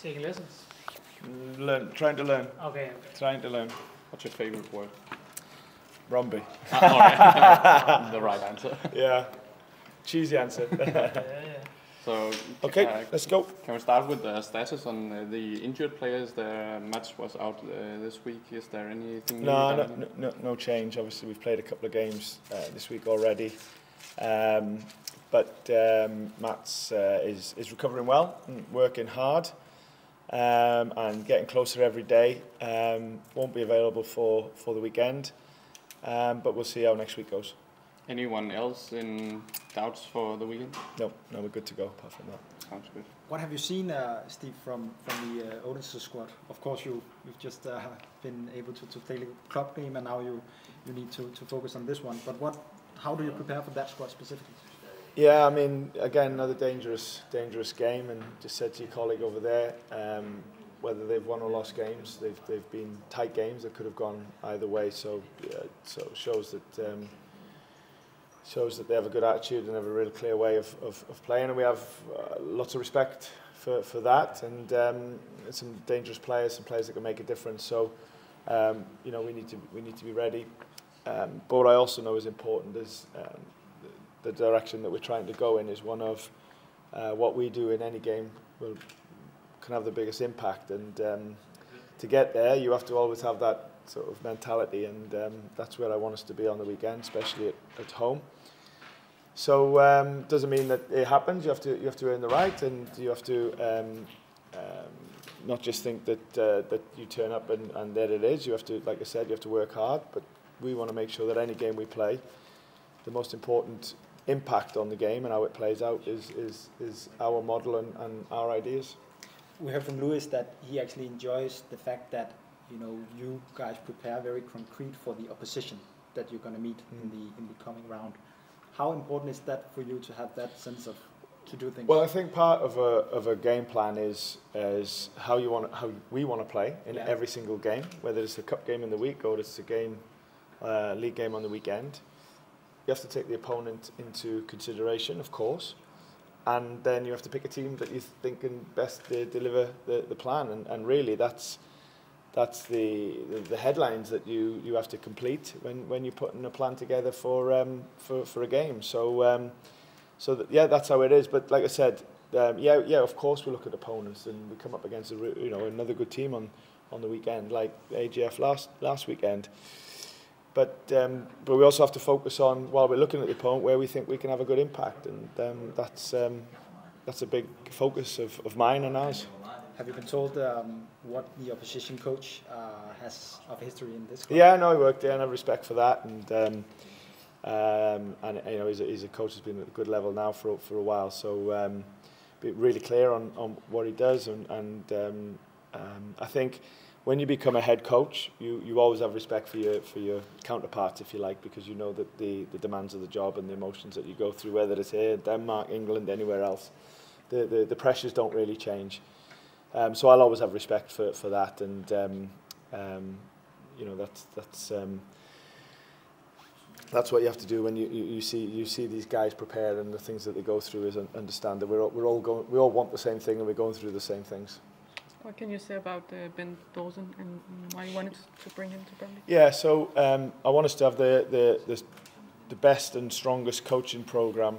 Taking lessons? Trying to learn. Okay. Trying to learn. What's your favorite word? Rumby. The right answer. Yeah. Cheesy answer. Yeah. So okay, let's go. Can we start with the status on the injured players? The match was out this week. Is there anything? No change. Obviously, we've played a couple of games this week already, but Matt's is recovering well, and working hard, and getting closer every day. Won't be available for the weekend, but we'll see how next week goes. Anyone else in doubts for the weekend? No, we're good to go apart from that. Sounds good. What have you seen, Steve, from the Odense squad? Of course, you've just been able to play the club game, and now you need to focus on this one. But how do you prepare for that squad specifically? Yeah, I mean, again, another dangerous game, and just said to your colleague over there, whether they've won or lost games, they've been tight games that could have gone either way. So it shows that they have a good attitude and have a real clear way of playing, and we have lots of respect for that, and some dangerous players, some players that can make a difference. So we need to be ready. But what I also know is important is the direction that we're trying to go in is one of what we do in any game can have the biggest impact, and to get there you have to always have that sort of mentality, and that's where I want us to be on the weekend, especially at home. So doesn't mean that it happens. You have to earn the right, and you have to not just think that you turn up and there it is. You have to, like I said, you have to work hard. But we want to make sure that any game we play, the most important impact on the game and how it plays out is our model and our ideas. We heard from Lewis that he actually enjoys the fact that you guys prepare very concrete for the opposition that you're going to meet in the coming round. How important is that for you to have that sense of to do things? Well, I think part of a game plan is how we want to play in every single game, whether it's a cup game in the week or it's a league game on the weekend. You have to take the opponent into consideration, of course, and then you have to pick a team that you think can best deliver the plan, and really that's the headlines that you have to complete when you're putting a plan together for a game. So that's how it is. But like I said, of course we look at opponents, and we come up against another good team on the weekend, like AGF last weekend. But we also have to focus on, while we're looking at the opponent, where we think we can have a good impact, and that's a big focus of mine and ours. Have you been told what the opposition coach has of history in this club? Yeah, no, he worked there, and I have respect for that. And he's a coach who's been at a good level now for a while. So be really clear on what he does, and I think when you become a head coach, you always have respect for your counterparts, if you like, because you know that the demands of the job and the emotions that you go through, whether it's here, Denmark, England, anywhere else, the pressures don't really change. So I'll always have respect for that, and that's what you have to do when you see these guys prepared, and the things that they go through is understand that we all want the same thing, and we're going through the same things. What can you say about Ben Dawson and why you wanted to bring him to Burnley? Yeah, so I want us to have the best and strongest coaching program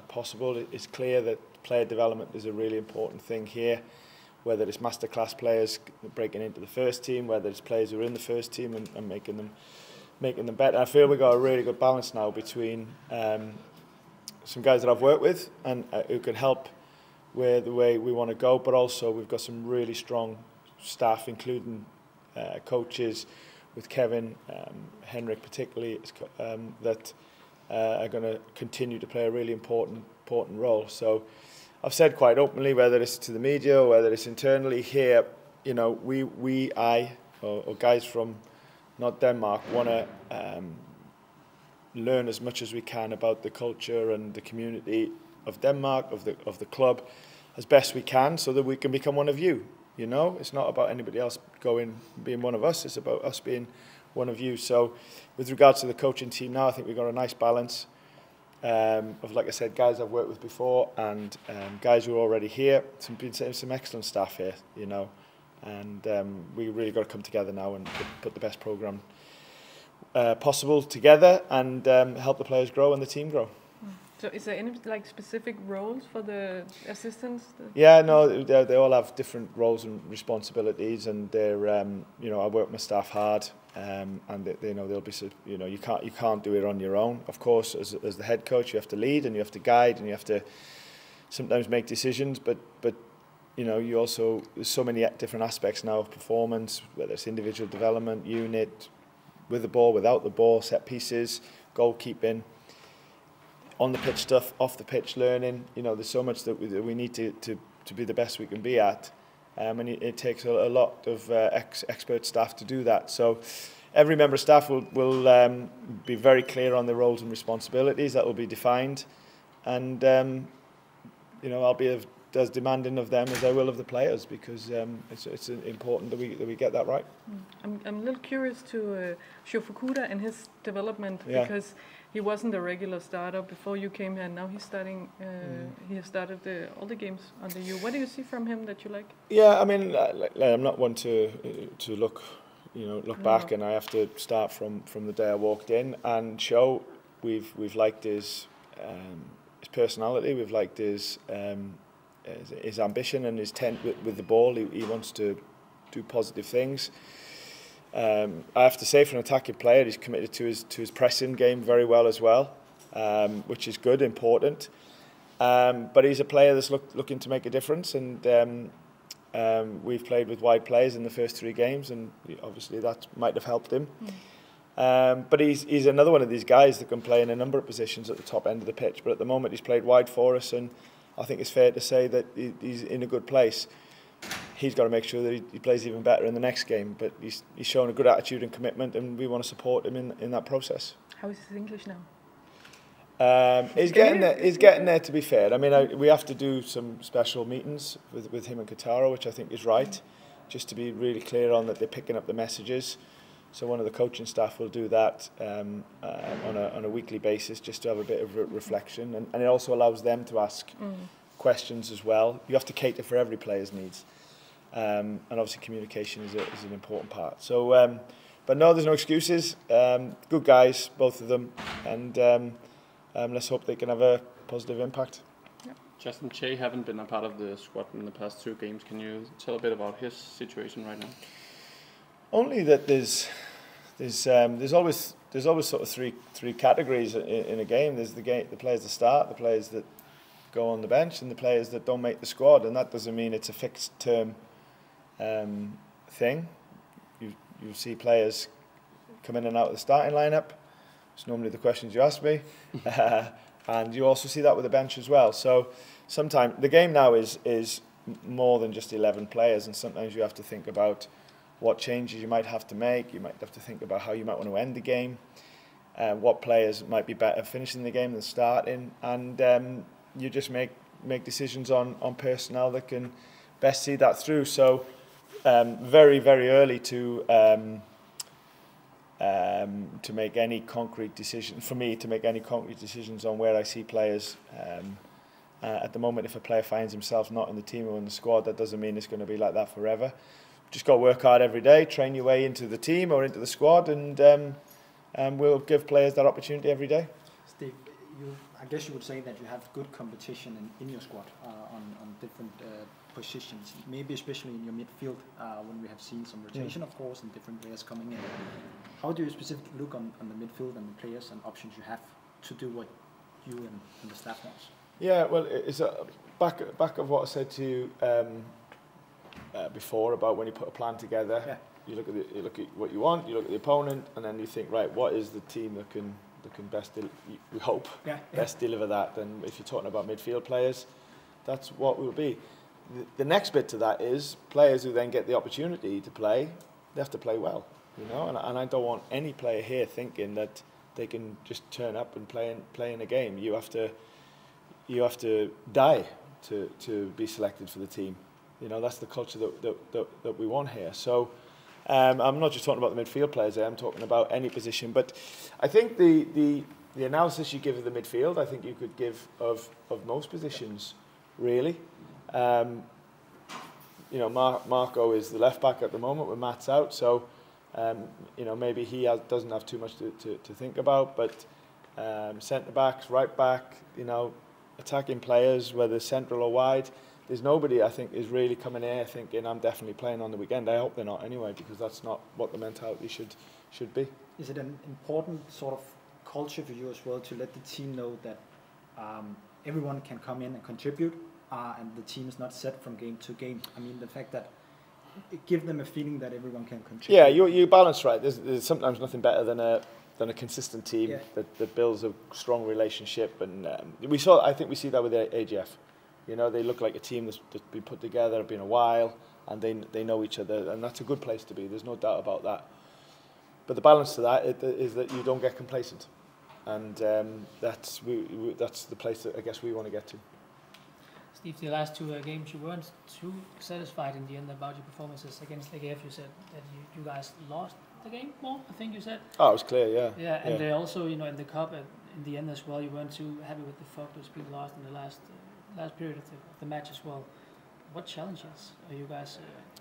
possible. It's clear that player development is a really important thing here, whether it's masterclass players breaking into the first team, whether it's players who are in the first team and making them better. I feel we've got a really good balance now between some guys that I've worked with and who can help the way we want to go, but also we've got some really strong staff, including coaches with Kevin, Henrik particularly, that are going to continue to play a really important role. So I've said quite openly, whether it's to the media or whether it's internally here, or guys from not Denmark want to learn as much as we can about the culture and the community of Denmark, of the club, as best we can, so that we can become one of you. It's not about anybody else being one of us. It's about us being one of you. So, with regards to the coaching team now, I think we've got a nice balance. of, like I said, guys I've worked with before and guys who are already here. Some excellent staff here, you know, and we really got to come together now and put the best program possible together and help the players grow and the team grow. So is there any like specific roles for the assistants? Yeah, no, they all have different roles and responsibilities, and they're you know, I work my staff hard, and they know they'll be, you know, you can't do it on your own. Of course, as the head coach, you have to lead and you have to guide and you have to sometimes make decisions, but you know, you also, there's so many different aspects now of performance, whether it's individual development, unit, with the ball, without the ball, set pieces, goalkeeping, on the pitch stuff, off the pitch learning. You know, there's so much that we need to be the best we can be at, and it takes a lot of expert staff to do that. So every member of staff will be very clear on their roles and responsibilities that will be defined, and you know, I'll be as demanding of them as I will of the players, because it's important that we get that right. I'm a little curious to Shofukuda and his development, because he wasn't a regular starter before you came here, and now he's starting. He has started all the games under you. What do you see from him that you like? Yeah, I mean, I'm not one to look back, and I have to start from the day I walked in. And Sho, we've liked his personality. We've liked his ambition and his intent with the ball. He wants to do positive things. I have to say, for an attacking player, he's committed to his pressing game very well as well, which is good, important. But he's a player that's looking to make a difference, and we've played with wide players in the first 3 games, and obviously that might have helped him. But he's another one of these guys that can play in a number of positions at the top end of the pitch. But at the moment, he's played wide for us, and I think it's fair to say that he's in a good place. He's got to make sure that he plays even better in the next game, but he's shown a good attitude and commitment, and we want to support him in that process. How is his English now? He's getting there. He's getting there, to be fair. I mean, we have to do some special meetings with him and Katara, which I think is right, just to be really clear on that they're picking up the messages. So one of the coaching staff will do that on a weekly basis, just to have a bit of reflection, and it also allows them to ask questions as well. You have to cater for every player's needs, and obviously communication is an important part. So, but no, there's no excuses. Good guys, both of them, and let's hope they can have a positive impact. Justin Che haven't been a part of the squad in the past 2 games. Can you tell a bit about his situation right now? Only that there's always sort of three categories in a game. There's the players that start, the players that go on the bench, and the players that don't make the squad. And that doesn't mean it's a fixed term thing. You see players come in and out of the starting lineup. It's normally the questions you ask me, and you also see that with the bench as well. So sometimes the game now is more than just 11 players, and sometimes you have to think about what changes you might have to make. You might have to think about how you might want to end the game, what players might be better finishing the game than starting, and you just make decisions on personnel that can best see that through. So very, very early to make any concrete decision, for me to make any concrete decisions on where I see players. At the moment, if a player finds himself not in the team or in the squad, that doesn't mean it's going to be like that forever. Just got to work hard every day, train your way into the team or into the squad, and we'll give players that opportunity every day. Steve, I guess you would say that you have good competition in your squad on different positions, maybe especially in your midfield, when we have seen some rotation, of course, and different players coming in. How do you specifically look on the midfield and the players and options you have to do what you and the staff wants? Yeah, well, it's back of what I said to you before about when you put a plan together. Yeah. You look at what you want, you look at the opponent, and then you think, right, what is the team that can best, we hope, best deliver that. And if you're talking about midfield players, that's what will be. The next bit to that is players who then get the opportunity to play, they have to play well, you know. And I don't want any player here thinking that they can just turn up and play in a game. You have to die to be selected for the team. You know, that's the culture that we want here. So I'm not just talking about the midfield players here, I'm talking about any position. But I think the the analysis you give of the midfield, I think you could give of most positions, really. You know, Marco is the left back at the moment when Matt's out, so you know, maybe he doesn't have too much to think about. But centre backs, right back, you know, attacking players, whether central or wide, there's nobody I think is really coming here thinking I'm definitely playing on the weekend. I hope they're not anyway, because that's not what the mentality should be. Is it an important sort of culture for you as well to let the team know that everyone can come in and contribute, and the team is not set from game to game? I mean, the fact that it gives them a feeling that everyone can contribute. Yeah, you balance right. There's sometimes nothing better than a consistent team that builds a strong relationship, and I think we see that with the AGF. You know, they look like a team that's been put together, been a while, and they know each other, and that's a good place to be. There's no doubt about that. But the balance to that is that you don't get complacent, and that's the place that I guess we want to get to. Steve, the last two games you weren't too satisfied in the end about your performances against AGF. You said that you guys lost the game more, I think you said. Oh, it was clear, yeah. Yeah, and they also, you know, in the cup in the end as well, you weren't too happy with the focus being lost in the last period of the match as well. What challenges are you guys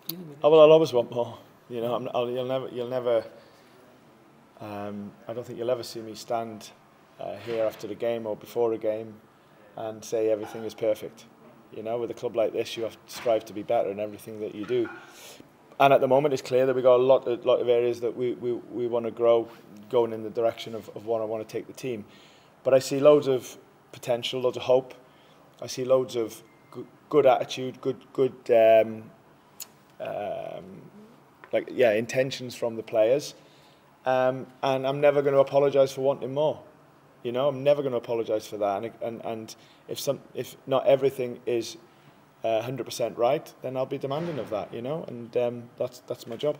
dealing with? Oh, well, I'll always want more. You know, you'll never. I don't think you'll ever see me stand here after the game or before a game and say everything is perfect. You know, with a club like this, you have to strive to be better in everything that you do. And at the moment, it's clear that we've got a lot of areas that we want to grow, going in the direction of what I want to take the team. But I see loads of potential, loads of hope. I see loads of good attitude, good intentions from the players. And I'm never going to apologise for wanting more. You know, I'm never going to apologise for that. And if not everything is 100% right, then I'll be demanding of that. You know, and that's my job.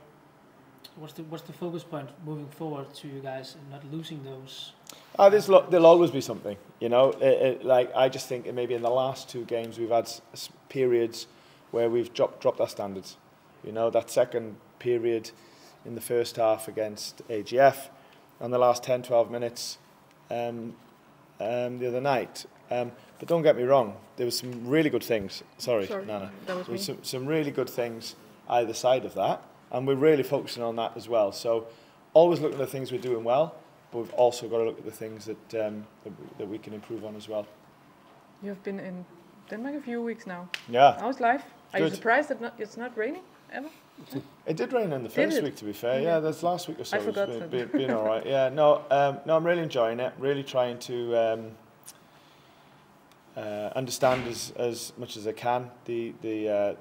What's the focus point moving forward to you guys and not losing those? There'll always be something. You know, like I just think maybe in the last two games we've had periods where we've dropped our standards. You know, that second period in the first half against AGF and the last 10-12 minutes the other night. But don't get me wrong, there was some really good things. Sorry Nana. That was me. Some really good things either side of that, and we're really focusing on that as well. So always look at the things we're doing well, but we've also got to look at the things that we can improve on as well. You've been in Denmark a few weeks now. Yeah. How's life? Are you Good. surprised that it's not raining ever? It did rain in the first week, to be fair. Okay. Yeah, that's last week or so. I forgot It's been all right. Yeah, no, I'm really enjoying it. Really trying to understand as much as I can. I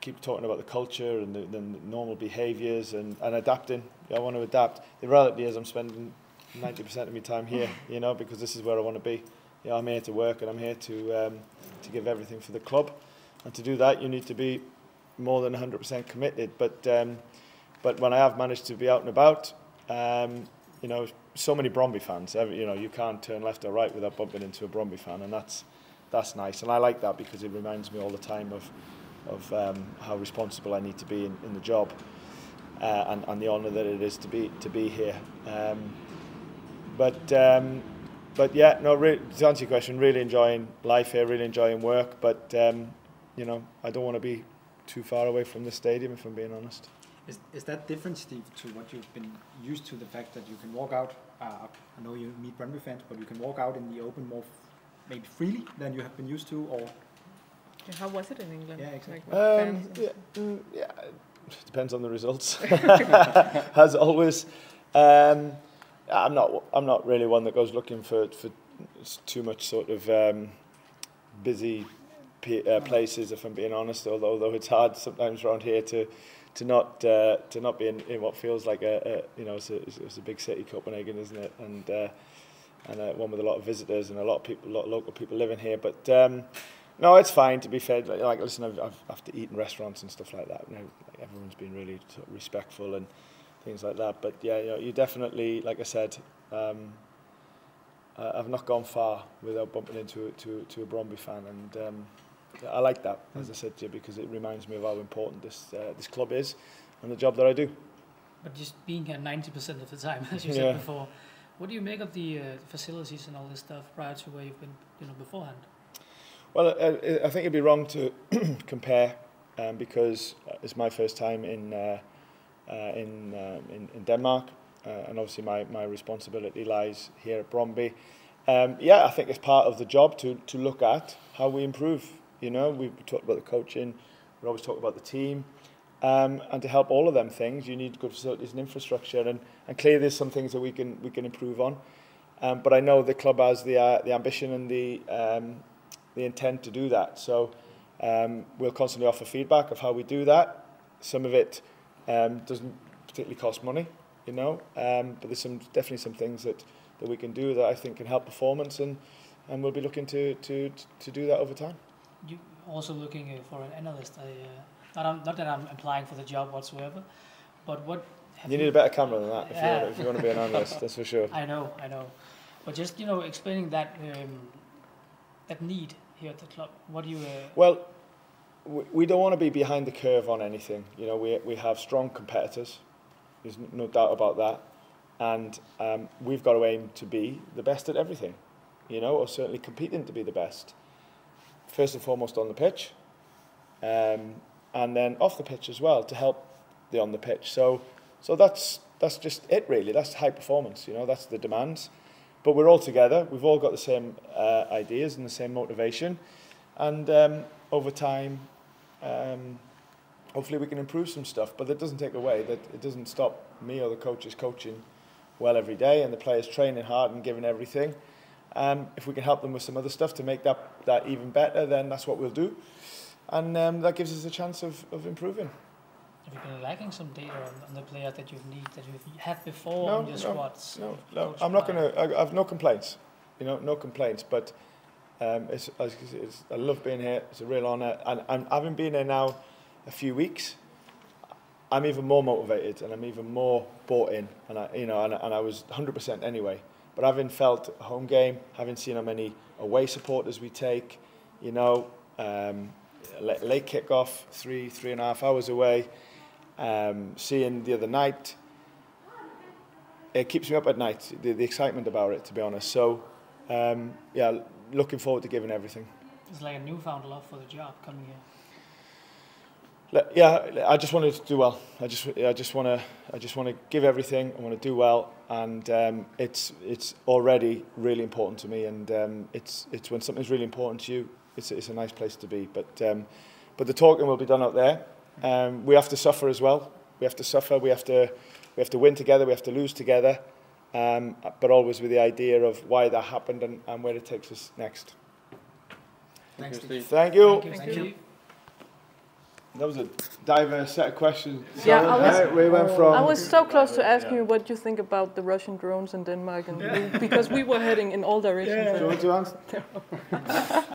keep talking about the culture and the normal behaviours and adapting. I want to adapt. The reality is I'm spending 90% of my time here, you know, because this is where I want to be. You know, I'm here to work and I'm here to give everything for the club. And to do that, you need to be more than 100% committed. But when I have managed to be out and about, you know, so many Bromby fans. You know, you can't turn left or right without bumping into a Bromby fan, and that's nice. And I like that because it reminds me all the time of how responsible I need to be in the job, and the honour that it is to be here. But yeah, no. To answer your question, really enjoying life here, really enjoying work. But you know, I don't want to be too far away from the stadium, if I'm being honest. Is that different, Steve, to what you've been used to, the fact that you can walk out, I know you meet Brøndby fans, but you can walk out in the open more maybe freely than you have been used to, or? Yeah, how was it in England? Yeah, exactly. Yeah, it depends on the results, as always. I'm not really one that goes looking for too much sort of busy places, if I'm being honest. Although it's hard sometimes around here to not be in what feels like it's a big city, Copenhagen, isn't it? And one with a lot of visitors and a lot of local people living here. But no, it's fine, to be fair. Like, listen, I've have to eat in restaurants and stuff like that. You know, everyone's been really sort of respectful and things like that. But yeah, you know, you definitely, like I said, I've not gone far without bumping into a Brøndby fan, and I like that, as I said to you, because it reminds me of how important this club is and the job that I do. But just being here 90% of the time, as you said before, What do you make of the facilities and all this stuff prior to where you've been, beforehand? Well, I think it'd be wrong to compare because it's my first time in Denmark, and obviously my responsibility lies here at Brøndby. Yeah, I think it's part of the job to look at how we improve. We've talked about the coaching, we always talk about the team, and to help all of them things, you need good facilities and infrastructure. And clearly, there's some things that we can improve on. But I know the club has the ambition and the intent to do that. So we'll constantly offer feedback of how we do that. Some of it doesn't particularly cost money, but there's definitely some things that we can do that I think can help performance, and we'll be looking to do that over time. You also looking for an analyst. Not that I'm applying for the job whatsoever, but what you need a better camera than that if you want to be an analyst. That's for sure. I know. But just explaining that that need here at the club. What do you? Well, we don't want to be behind the curve on anything. We have strong competitors. There's no doubt about that, and we've got to aim to be the best at everything. Or certainly competing to be the best. First and foremost on the pitch, and then off the pitch as well to help the on the pitch. So that's just it really. That's high performance. That's the demands. But we're all together. We've all got the same ideas and the same motivation, and over time, hopefully we can improve some stuff. But that doesn't take away that it doesn't stop me or the coaches coaching well every day, and the players training hard and giving everything. If we can help them with some other stuff to make that even better, then that's what we'll do, and that gives us a chance of improving. Have you been lacking some data on the players that you've had before on your squads? No. I'm not going to. I have no complaints. No complaints. But I love being here. It's a real honour. And having been here now a few weeks, I'm even more motivated and I'm even more bought in. And I was 100% anyway. But having felt a home game, having seen how many away supporters we take, late kick-off, 3.5 hours away. Seeing the other night, it keeps me up at night, the excitement about it, to be honest. So, looking forward to giving everything. It's like a newfound love for the job coming here. Yeah, I just wanted to do well. I just want to give everything. I want to do well, and it's already really important to me. And it's when something's really important to you, it's a nice place to be. But the talking will be done out there. We have to suffer as well. We have to suffer. We have to win together. We have to lose together. But always with the idea of why that happened and where it takes us next. Thanks, Thank you. Thank you. That was a diverse set of questions. Yeah, we went from. I was so close to asking you what you think about the Russian drones in Denmark, and because we were heading in all directions. Do you want to answer?